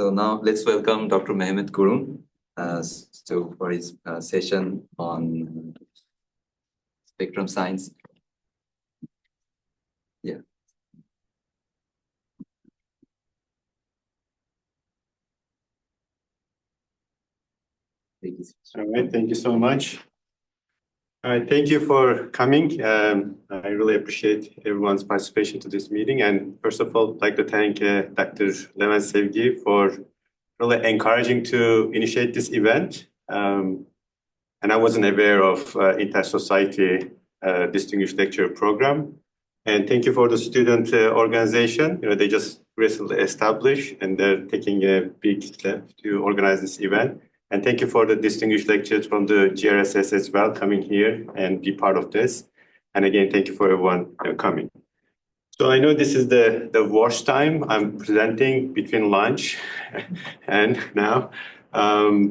So now let's welcome Dr. Mehmet Kurum for his session on spectrum science. Yeah. All right, thank you so much. All right, thank you for coming. I really appreciate everyone's participation to this meeting. And first of all, I'd like to thank Dr. Levent Sevgi for really encouraging to initiate this event. And I wasn't aware of Inter-Society Distinguished Lecturer Program. And thank you for the student organization. They just recently established and they're taking a big step to organize this event. And thank you for the distinguished lecturers from the GRSS as well coming here and be part of this. And again, thank you for everyone coming. So I know this is the worst time I'm presenting between lunch and now.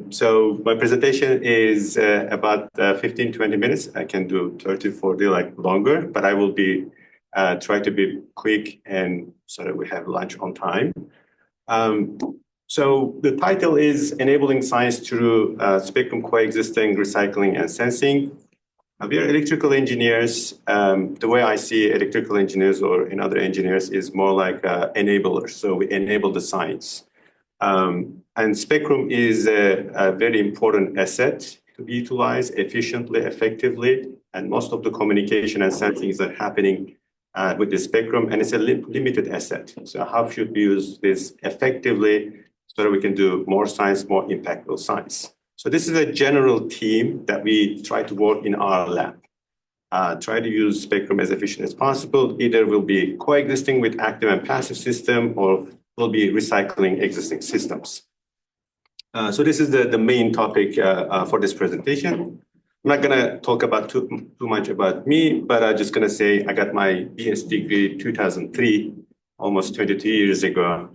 So my presentation is about 15, 20 minutes. I can do 30, 40 like longer, but I will be try to be quick and so that we have lunch on time. So the title is Enabling Science Through Spectrum Coexisting, Recycling, and Sensing. We are electrical engineers. The way I see electrical engineers or in other engineers is more like enablers. So we enable the science. And spectrum is a very important asset to be utilized efficiently, effectively. And most of the communication and sensing is happening with the spectrum, and it's a limited asset. So how should we use this effectively so that we can do more science, more impactful science? So this is a general theme that we try to work in our lab. Try to use spectrum as efficient as possible. Either we'll be coexisting with active and passive system, or we'll be recycling existing systems. So this is the main topic for this presentation. I'm not going to talk about too much about me, but I'm just going to say I got my BS degree 2003, almost 22 years ago,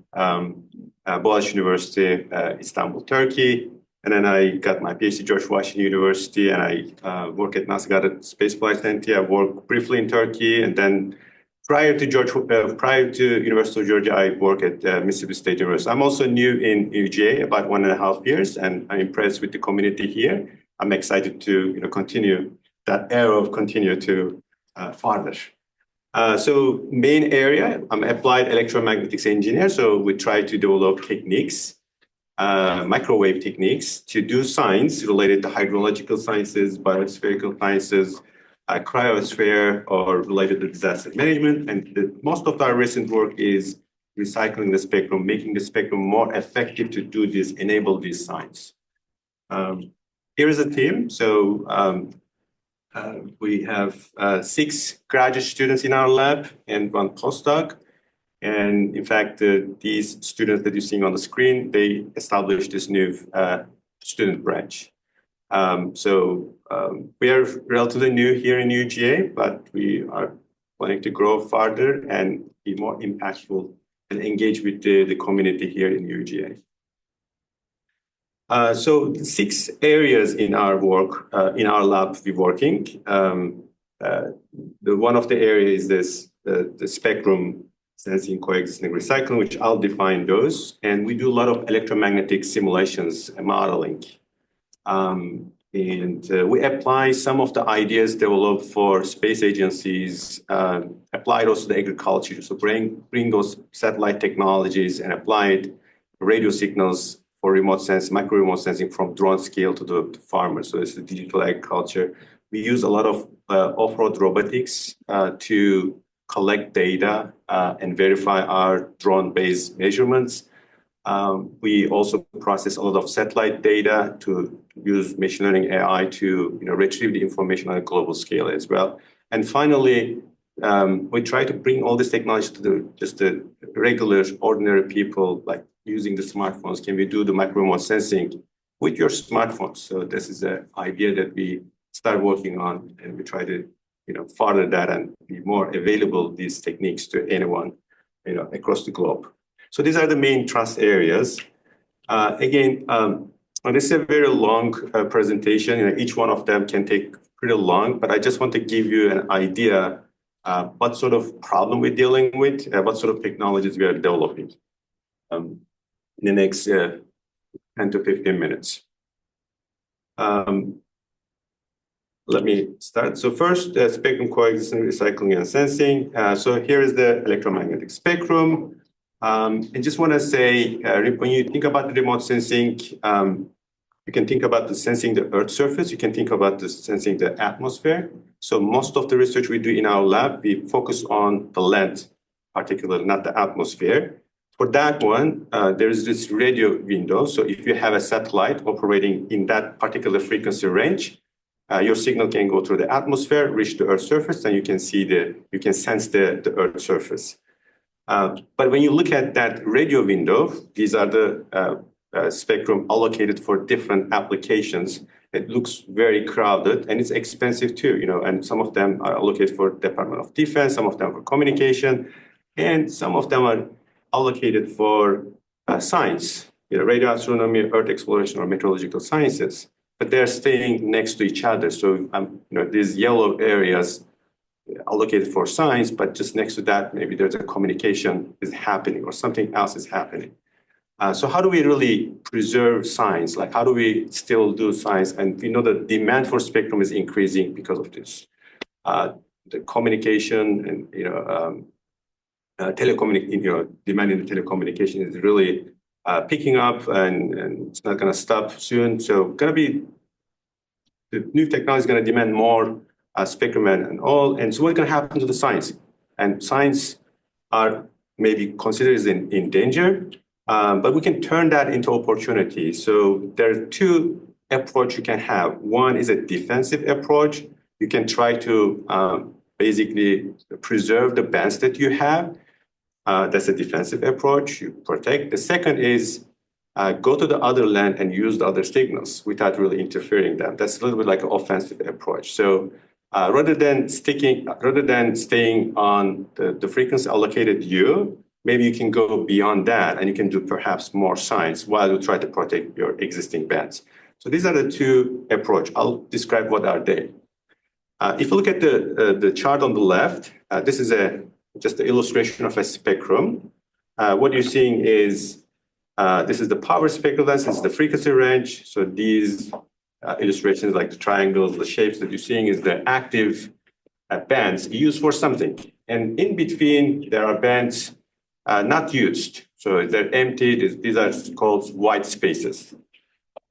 Boğaziçi University, Istanbul, Turkey. And then I got my PhD George Washington University, and I work at NASA Goddard Space Flight Center. I worked briefly in Turkey, and then prior to University of Georgia, I worked at Mississippi State University. I'm also new in UGA, about 1.5 years, and I'm impressed with the community here. I'm excited to continue that era of continue to further. So main area, I'm applied electromagnetics engineer. So we try to develop techniques, microwave techniques to do science related to hydrological sciences, biospherical sciences, cryosphere, or related to disaster management. And most of our recent work is recycling the spectrum, making the spectrum more effective to do this, enable this science. Here is a team. So we have 6 graduate students in our lab and 1 postdoc. And in fact, these students that you're seeing on the screen, they established this new student branch. So we are relatively new here in UGA, but we are planning to grow further and be more impactful and engage with the community here in UGA. So 6 areas in our work, in our lab, we're working. One of the areas is the spectrum sensing, coexisting, recycling, which I'll define those. And we do a lot of electromagnetic simulations and modeling. And we apply some of the ideas developed for space agencies, apply those to the agriculture. So bring those satellite technologies and apply it radio signals for remote sensing, micro remote sensing from drone scale to the farmer. So it's the digital agriculture. We use a lot of off-road robotics to collect data and verify our drone-based measurements. We also process a lot of satellite data to use machine learning AI to retrieve the information on a global scale as well. And finally, we try to bring all this technology to just the regular, ordinary people, like using the smartphones. Can we do the micro remote sensing with your smartphones? So this is an idea that we start working on, and we try to further that and be more available these techniques to anyone across the globe. So these are the main trust areas. Again, this is a very long presentation. Each one of them can take pretty long, but I just want to give you an idea what sort of problem we're dealing with, what sort of technologies we are developing. in the next 10 to 15 minutes. Let me start. So first, spectrum coexistence, recycling, and sensing. So here is the electromagnetic spectrum. I just want to say, when you think about the remote sensing, you can think about the sensing the Earth's surface. You can think about the sensing the atmosphere. So most of the research we do in our lab, we focus on the land, particularly not the atmosphere. For that one, there is this radio window. So if you have a satellite operating in that particular frequency range, your signal can go through the atmosphere, reach the Earth's surface, and you can sense the Earth's surface. But when you look at that radio window, these are the spectrum allocated for different applications. It looks very crowded and it's expensive too, and some of them are allocated for Department of Defense, some of them for communication, and some of them are allocated for science, radio astronomy, Earth exploration, or meteorological sciences. But they're staying next to each other. So, these yellow areas allocated for science, but just next to that, maybe there's a communication is happening or something else is happening. So how do we really preserve science? Like, how do we still do science? And we know the demand for spectrum is increasing because of this. The communication and, demand in the telecommunication is really picking up, and it's not going to stop soon. So the new technology is going to demand more spectrum and all. And so what's going to happen to the science? And science are maybe considered in danger, but we can turn that into opportunity. So there are two approaches you can have. One is a defensive approach. You can try to basically preserve the bands that you have. That's a defensive approach. You protect. The second is go to the other land and use the other signals without really interfering them. That's a little bit like an offensive approach. So rather than staying on the frequency allocated you, maybe you can go beyond that and you can do perhaps more science while you try to protect your existing bands. So these are the two approaches. I'll describe what are they. If you look at the chart on the left, this is just an illustration of a spectrum. What you're seeing is this is the power spectral length, this is the frequency range. So these illustrations, like the triangles, the shapes that you're seeing, is the active bands used for something. And in between, there are bands not used. So they're empty. These are called white spaces.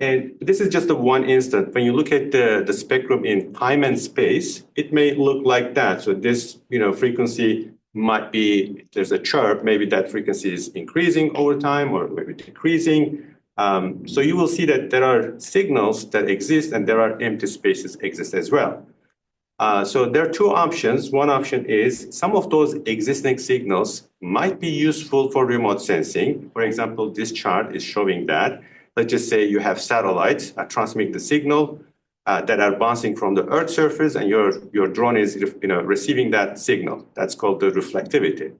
And this is just the one instant. When you look at the spectrum in time and space, it may look like that. So this frequency might be, there's a chirp, maybe that frequency is increasing over time or maybe decreasing. So you will see that there are signals that exist and there are empty spaces exist as well. So there are two options. One option is some of those existing signals might be useful for remote sensing. For example, this chart is showing that. Let's just say you have satellites transmitting the signal that are bouncing from the Earth's surface, and your drone is receiving that signal. That's called the reflectivity.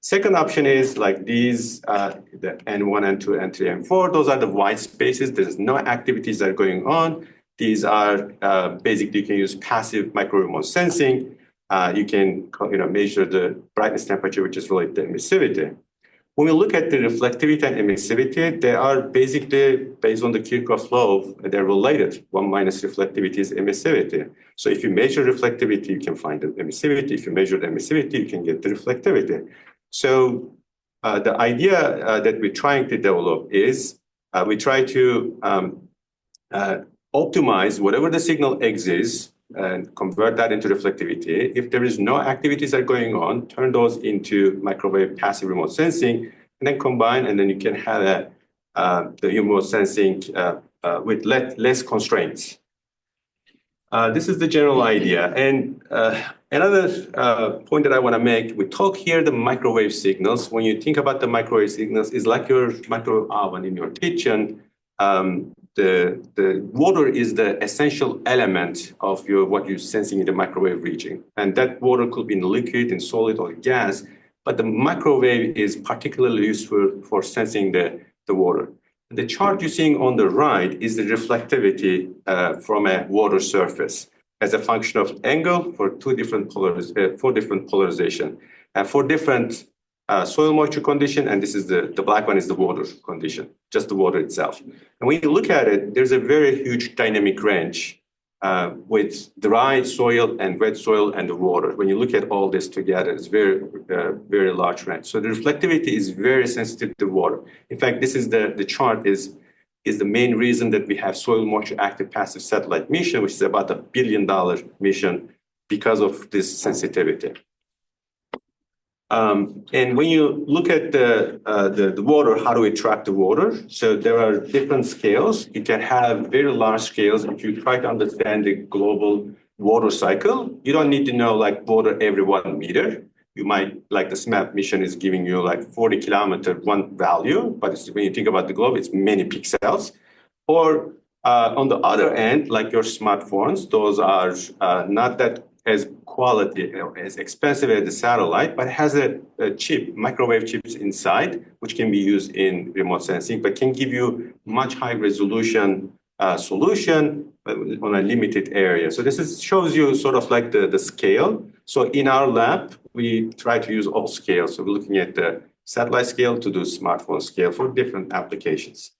Second option is like these, the N1, N2, N3, N4. Those are the white spaces. There's no activities that are going on. These are basically, you can use passive micro remote sensing. You can measure the brightness temperature, which is really the emissivity. When we look at the reflectivity and emissivity, they are basically based on the Kirchhoff law. They're related. 1 minus reflectivity is emissivity. So if you measure reflectivity, you can find the emissivity. If you measure the emissivity, you can get the reflectivity. So the idea that we're trying to develop is we try to optimize whatever the signal exists and convert that into reflectivity. If there is no activities that are going on, turn those into microwave passive remote sensing, and then combine, and then you can have the remote sensing with less constraints. This is the general idea. And another point that I want to make, we talk here the microwave signals. When you think about the microwave signals, it's like your microwave oven in your kitchen. The water is the essential element of what you're sensing in the microwave region. And that water could be in liquid, in solid, or gas. But the microwave is particularly useful for sensing the water. The chart you're seeing on the right is the reflectivity from a water surface as a function of angle for four different polarization. And for different soil moisture condition, and this is the black one is the water condition, just the water itself. And when you look at it, there's a very huge dynamic range with dry soil and wet soil and the water. When you look at all this together, it's very large range. So the reflectivity is very sensitive to water. In fact, this is the chart is the main reason that we have soil moisture active passive satellite mission, which is about $1 billion mission because of this sensitivity. And when you look at the water, how do we track the water? So there are different scales. You can have very large scales. If you try to understand the global water cycle, you don't need to know like water every 1 meter. You might, like the SMAP mission is giving you like 40 kilometer one value, but when you think about the globe, it's many pixels. Or on the other end, like your smartphones, those are not that as quality, as expensive as the satellite, but has a chip, microwave chips inside, which can be used in remote sensing, but can give you much high resolution solution on a limited area. So this shows you sort of like the scale. So in our lab, we try to use all scales. So we're looking at the satellite scale to do smartphone scale for different applications.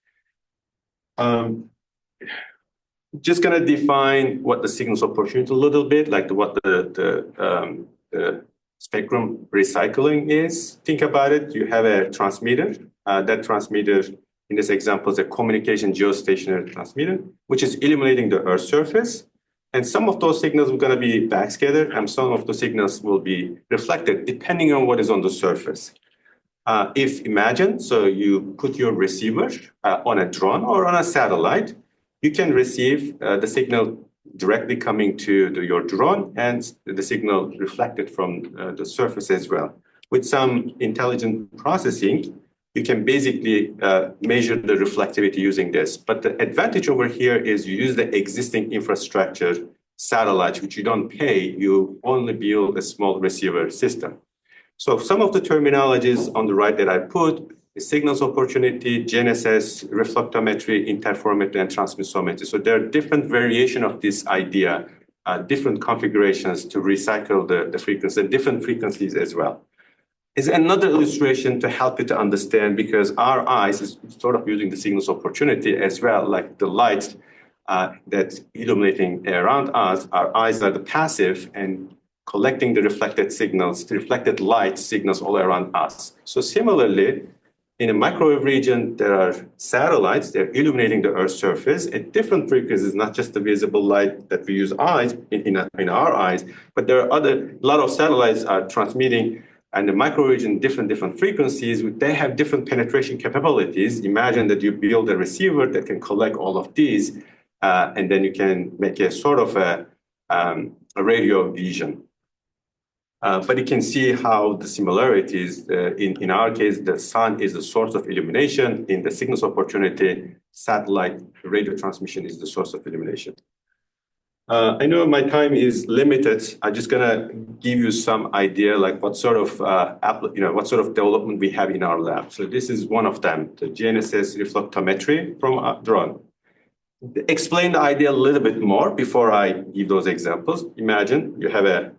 Just going to define what the signals opportunity a little bit, like what the spectrum recycling is. Think about it. You have a transmitter. That transmitter, in this example, is a communication geostationary transmitter, which is illuminating the Earth's surface. And some of those signals are going to be backscattered, and some of the signals will be reflected, depending on what is on the surface. Imagine, so you put your receiver on a drone or on a satellite, you can receive the signal directly coming to your drone and the signal reflected from the surface as well. With some intelligent processing, you can basically measure the reflectivity using this. But the advantage over here is you use the existing infrastructure satellites, which you don't pay, you only build a small receiver system. So some of the terminologies on the right that I put, signals opportunity, GNSS, reflectometry, interferometry, and transmissometry. So there are different variations of this idea, different configurations to recycle the frequency, and different frequencies as well. Is another illustration to help you to understand, because our eyes is sort of using the signals opportunity as well, like the light that's illuminating around us. Our eyes are the passive and collecting the reflected signals, the reflected light signals all around us. So similarly, in a microwave region, there are satellites, they're illuminating the Earth's surface at different frequencies, not just the visible light that we use eyes in our eyes, but there are a lot of satellites are transmitting, and the microwave region, different frequencies, they have different penetration capabilities. Imagine that you build a receiver that can collect all of these, and then you can make a sort of a radio vision. But you can see how the similarities, in our case, the sun is the source of illumination. In the signals opportunity, satellite radio transmission is the source of illumination. I know my time is limited. I'm just gonna give you some idea, like what sort of what sort of development we have in our lab. So this is one of them, the GNSS reflectometry from a drone. Explain the idea a little bit more before I give those examples. Imagine you have a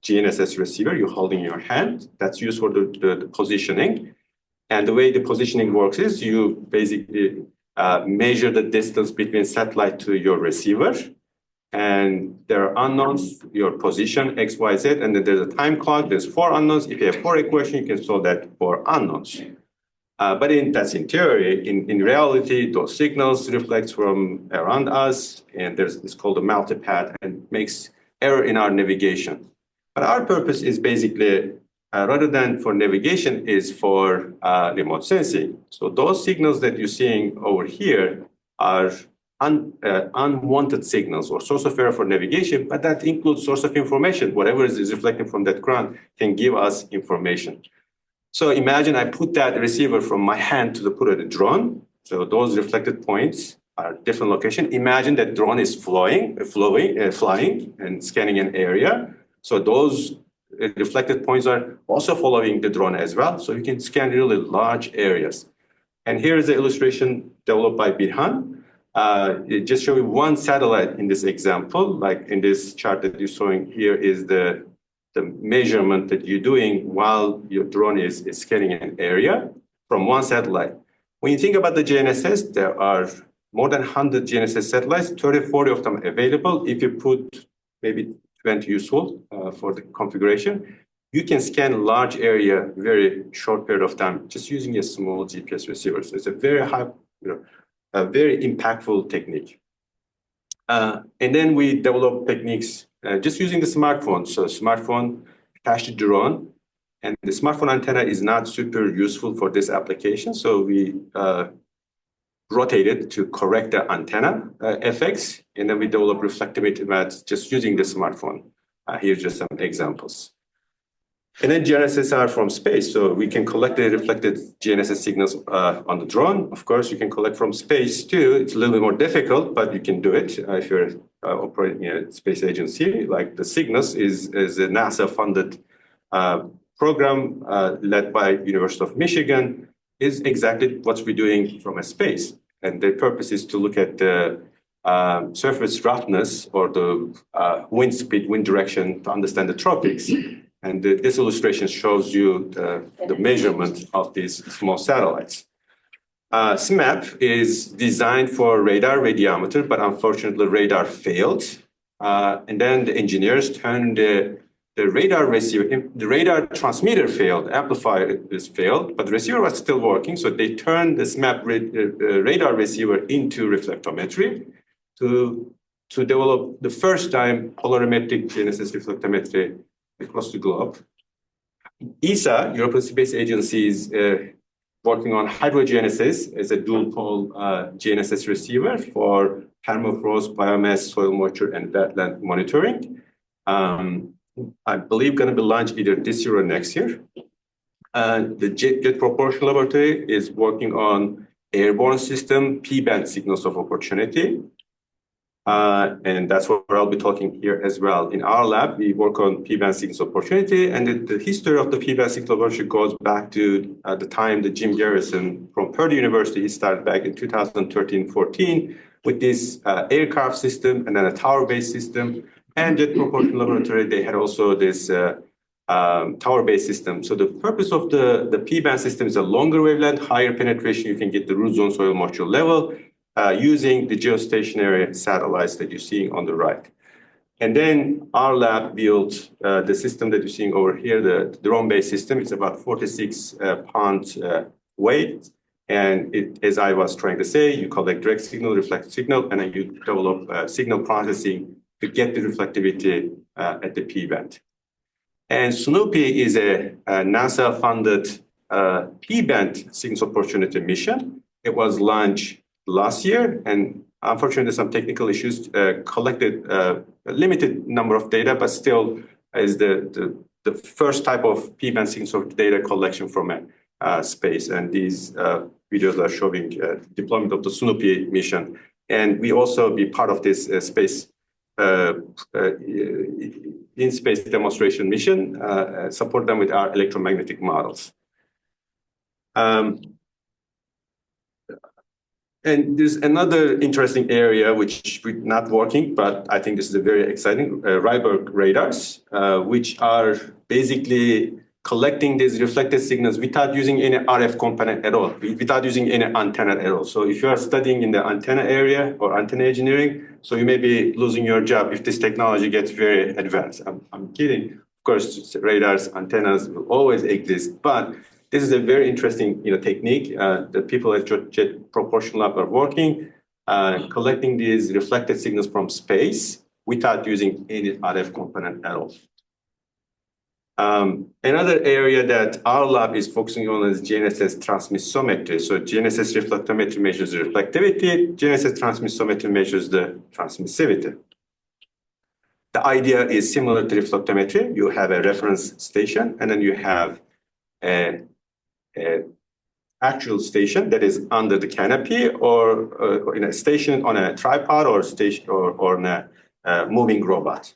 GNSS receiver you're holding in your hand. That's used for the positioning. And the way the positioning works is you basically measure the distance between satellite to your receiver. And there are unknowns, your position, X, Y, Z, and then there's a time clock. There's 4 unknowns. If you have 4 equations, you can solve that for unknowns. But that's in theory. In reality, those signals reflect from around us, and it's called a multipath, and makes error in our navigation. But our purpose is basically, rather than for navigation, is for remote sensing. So those signals that you're seeing over here are unwanted signals or source of error for navigation, but that includes source of information. Whatever is reflecting from that ground can give us information. So imagine I put that receiver from my hand to put a drone. So those reflected points are different location. Imagine that drone is flying and scanning an area. So those reflected points are also following the drone as well. So you can scan really large areas. And here is the illustration developed by Birhan. It just shows you one satellite in this example. Like in this chart that you're showing here is the the measurement that you're doing while your drone is scanning an area from one satellite. When you think about the GNSS, there are more than 100 GNSS satellites, 30, 40 of them available. If you put maybe 20 useful for the configuration, you can scan a large area very short period of time just using a small GPS receiver. So it's a very high, a very impactful technique. And then we develop techniques just using the smartphone. So smartphone attached to drone, and the smartphone antenna is not super useful for this application. So we rotated to correct the antenna effects, and then we develop reflectivity maps just using the smartphone. Here's just some examples. And then GNSS are from space, so we can collect the reflected GNSS signals on the drone. Of course, you can collect from space too. It's a little bit more difficult, but you can do it if you're operating a space agency. Like the Cygnus is a NASA-funded program led by University of Michigan, is exactly what we're doing from a space. And the purpose is to look at the surface roughness or the wind speed, wind direction to understand the tropics. And this illustration shows you the measurement of these small satellites. SMAP is designed for radar radiometer, but unfortunately radar failed. And then the engineers turned the radar receiver, the radar transmitter failed, amplifier is failed, but the receiver was still working. So they turned the SMAP radar receiver into reflectometry to develop the first time polarimetric GNSS reflectometry across the globe. ESA, European Space Agency, is working on hydrogenesis as a dual-pole GNSS receiver for permafrost, biomass, soil moisture, and wetland monitoring. I believe going to be launched either this year or next year. The Jet Propulsion Laboratory is working on airborne system P-band signals of opportunity. And that's what I'll be talking here as well. In our lab, we work on P-band signals of opportunity, and the history of the P-band signal of opportunity goes back to the time that Jim Garrison from Purdue University, he started back in 2013-14 with this aircraft system and then a tower-based system. And Jet Propulsion Laboratory, they had also this tower-based system. So the purpose of the P-band system is a longer wavelength, higher penetration. You can get the root zone soil moisture level using the geostationary satellites that you're seeing on the right. And then our lab built the system that you're seeing over here, the drone-based system. It's about 46 pounds weight. And as I was trying to say, you collect direct signal, reflected signal, and then you develop signal processing to get the reflectivity at the P-band. And Snoopy is a NASA-funded P-band signals opportunity mission. It was launched last year, and unfortunately, some technical issues collected a limited number of data, but still is the first type of P-band signals of data collection from space. And these videos are showing deployment of the Snoopy mission. And we also be part of this space in-space demonstration mission, support them with our electromagnetic models. And there's another interesting area which we're not working, but I think this is a very exciting, Rydberg radars, which are basically collecting these reflected signals without using any RF component at all, without using any antenna at all. So if you are studying in the antenna area or antenna engineering, so you may be losing your job if this technology gets very advanced. I'm kidding. Of course, radars, antennas will always exist, but this is a very interesting technique that people at Jet Propulsion Lab are working, collecting these reflected signals from space without using any RF component at all. Another area that our lab is focusing on is GNSS transmissometry. So GNSS reflectometry measures the reflectivity, GNSS transmissometry measures the transmissivity. The idea is similar to reflectometry. You have a reference station, and then you have an actual station that is under the canopy or in a station on a tripod or station or in a moving robot.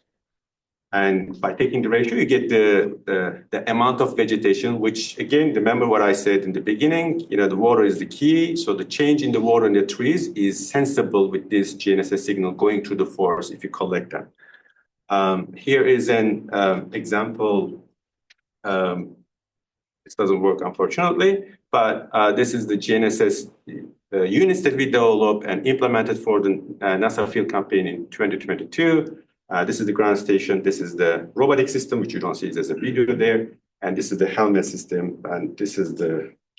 And by taking the ratio, you get the amount of vegetation, which again, remember what I said in the beginning, the water is the key. So the change in the water in the trees is sensible with this GNSS signal going through the forest if you collect them. Here is an example. This doesn't work, unfortunately, but this is the GNSS units that we developed and implemented for the NASA field campaign in 2022. This is the ground station. This is the robotic system, which you don't see. There's a video there. And this is the helmet system. And this is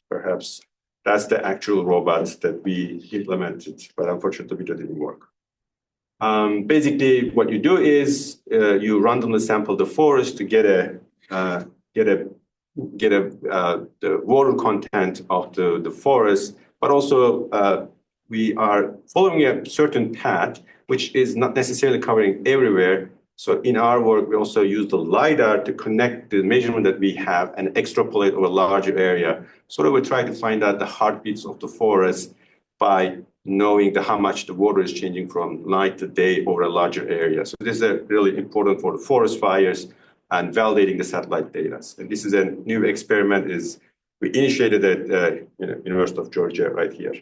perhaps that's the actual robot that we implemented. But unfortunately, the video didn't work. Basically, what you do is you randomly sample the forest to get the water content of the forest, but also we are following a certain path, which is not necessarily covering everywhere. So in our work, we also use the LiDAR to connect the measurement that we have and extrapolate over a larger area. So that we try to find out the heartbeats of the forest by knowing how much the water is changing from night to day over a larger area. So this is really important for the forest fires and validating the satellite data. And this is a new experiment. We initiated at University of Georgia right here.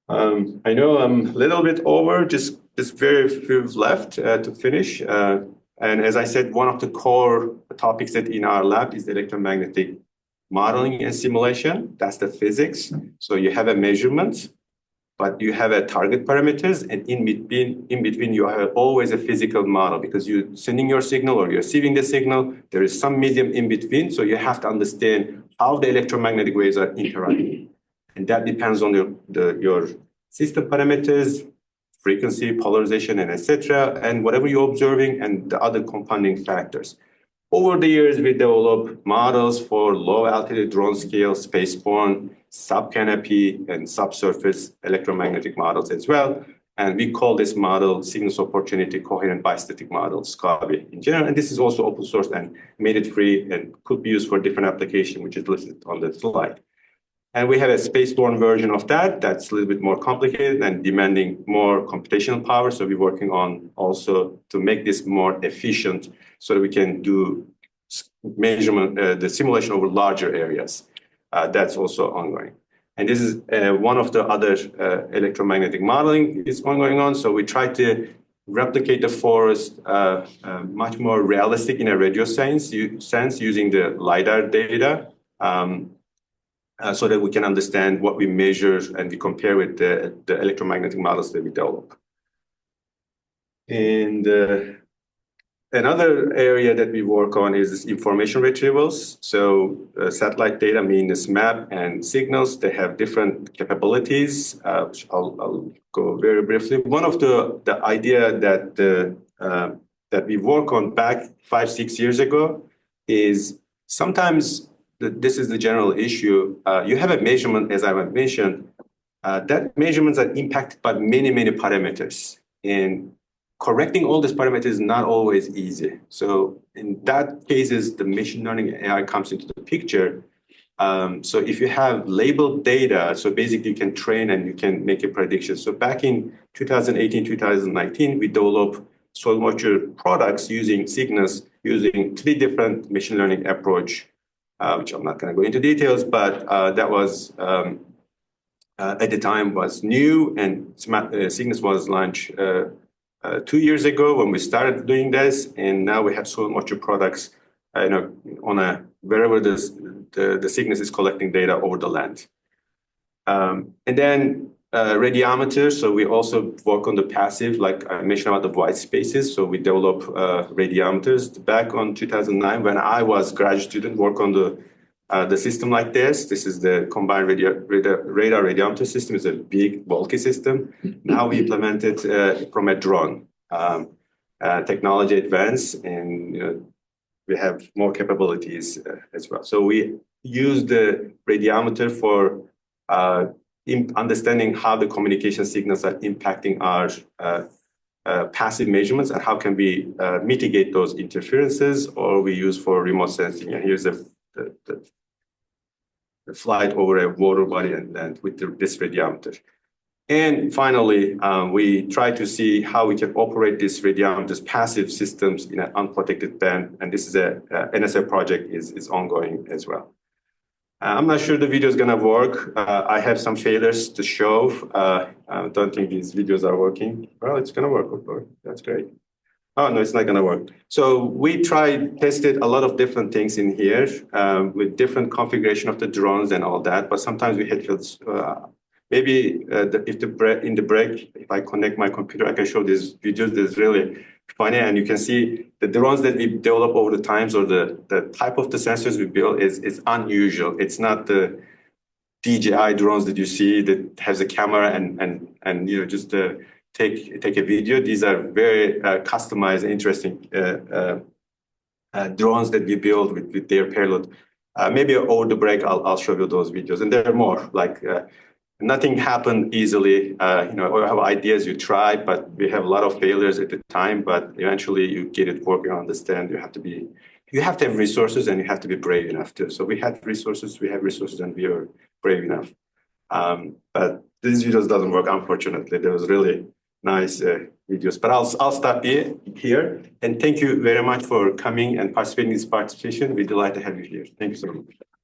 I know I'm a little bit over, just very few left to finish. And as I said, one of the core topics that in our lab is the electromagnetic modeling and simulation. That's the physics. So you have a measurement, but you have a target parameters, and in between you have always a physical model because you're sending your signal or you're receiving the signal. There is some medium in between, so you have to understand how the electromagnetic waves are interacting. And that depends on your system parameters, frequency, polarization, and etc., and whatever you're observing and the other compounding factors. Over the years, we developed models for low altitude drone scale, spaceborne, sub-canopy, and subsurface electromagnetic models as well. And we call this model Signals Opportunity Coherent Bistatic Model, SCOBY in general. And this is also open source and made it free and could be used for different applications, which is listed on the slide. And we have a spaceborne version of that that's a little bit more complicated and demanding more computational power. So we're working on also to make this more efficient so that we can do measurement, the simulation over larger areas. That's also ongoing. And this is one of the other electromagnetic modeling is going on. So we try to replicate the forest much more realistic in a radio sense using the LiDAR data. So that we can understand what we measure and we compare with the electromagnetic models that we develop. And another area that we work on is information retrievals. So satellite data means map and signals. They have different capabilities, which I'll go very briefly. One of the idea that we work on back 5-6 years ago is sometimes this is the general issue. You have a measurement, as I mentioned, that measurements are impacted by many, many parameters. And correcting all these parameters is not always easy. So in that cases, the machine learning AI comes into the picture. So if you have labeled data, so basically you can train and you can make a prediction. So back in 2018, 2019, we developed soil moisture products using signals, using 3 different machine learning approach, which I'm not going to go into details, but that was at the time was new, and Cygnus was launched 2 years ago when we started doing this, and now we have so much products, wherever the Cygnus is collecting data over the land, and then radiometers. So we also work on the passive, like I mentioned about the white spaces. So we develop radiometers back on 2009 when I was a graduate student. Work on the system like this. This is the combined radar radiometer system. It's a big bulky system. Now we implement it from a drone. Technology advance, and we have more capabilities as well. So we use the radiometer for understanding how the communication signals are impacting our passive measurements and how can we mitigate those interferences, or we use for remote sensing. And here's the flight over a water body and with this radiometer. And finally, we try to see how we can operate this radiometers passive systems in an unprotected band. And this is a NSA project is ongoing as well. I'm not sure the video is going to work. I have some failures to show. I don't think these videos are working. Well, it's going to work. That's great. Oh, no, it's not going to work. So we tested a lot of different things in here with different configuration of the drones and all that. But sometimes we hit maybe in the break, if I connect my computer, I can show these videos. That's really funny. And you can see the drones that we develop over the times, or the type of the sensors we build is unusual. It's not the DJI drones that you see that has a camera and just take a video. These are very customized, interesting drones that we build with their payload. Maybe over the break, I'll show you those videos, and there are more. Like nothing happened easily. Or have ideas you try, but we have a lot of failures at the time. But eventually, you get it working. Understand you have to have resources, and you have to be brave enough too. So we have resources, and we are brave enough. But these videos doesn't work, unfortunately. There was really nice videos, but I'll stop here. And thank you very much for coming and participating in this participation. We're delighted to have you here. Thank you so much.